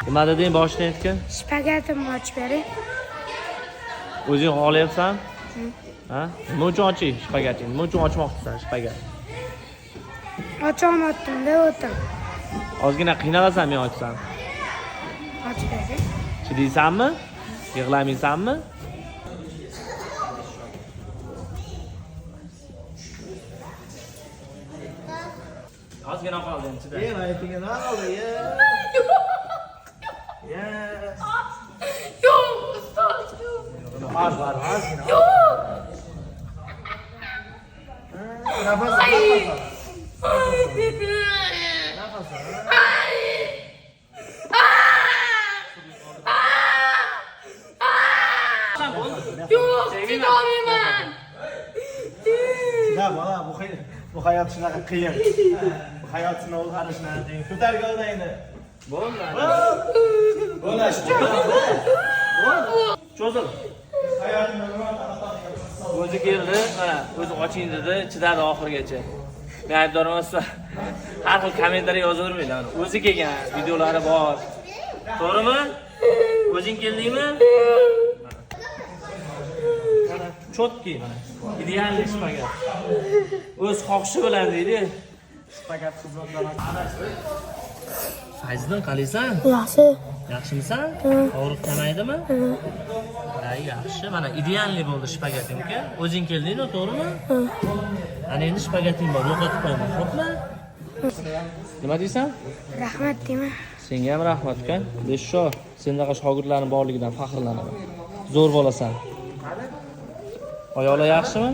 Nima deding boshdan aytgan? Spagetimni ochib bering. O'zing xohlayapsan? Ha? Nima uchun ochish spagetini? Nima uchun ochmoqchisan spaget? Ocholmadim-da o'tim. Ozgina qiynalasan men ochsam. Ochib bering. Chidaysanmi? Yig'lamaysanmi? Ozgina qoldi endi chida. Aytingga nima qoldi? Yo'q, ustoz, yo'q. Har, ozgina. Nafas Yo'q, chidolmayman. Ya bola, bu hayot shunaqa qiyin. Bu hayot sinov qarishni ko'targa olmaydi. Bo'ldi. Bola, Cho'zil. hayotimda nima O'zi keldi, mana o'zi oching dedi, chidadi oxirigacha. Men aybdor emasman. Har xil kommentariy yozavermaydi. O'zi kelgan videolari bor. To'g'rimi? O'zing keldingmi? Mana chotki mana. Idealniy spaget. O'z xohishi bilan deydi. spagat xizmatlar. Fayziddin qalaysan? Yaxshi. Yaxshimisan? Og'riq qilmaydimi? Ay, yaxshi. Mana idealniy bo'ldi spageting uka. O'zing kelding-ku, to'g'rimi? Ana endi spageting bor, yo'qotib qo'yma, xo'pmi? Nima deysan? Rahmat deyman. Senga ham rahmat uka. Besho, sendaqa shogirdlarning borligidan faxrlanaman. Zo'r bo'lasan. Oyoqlar yaxshimi?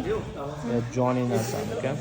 Joning narsan uka.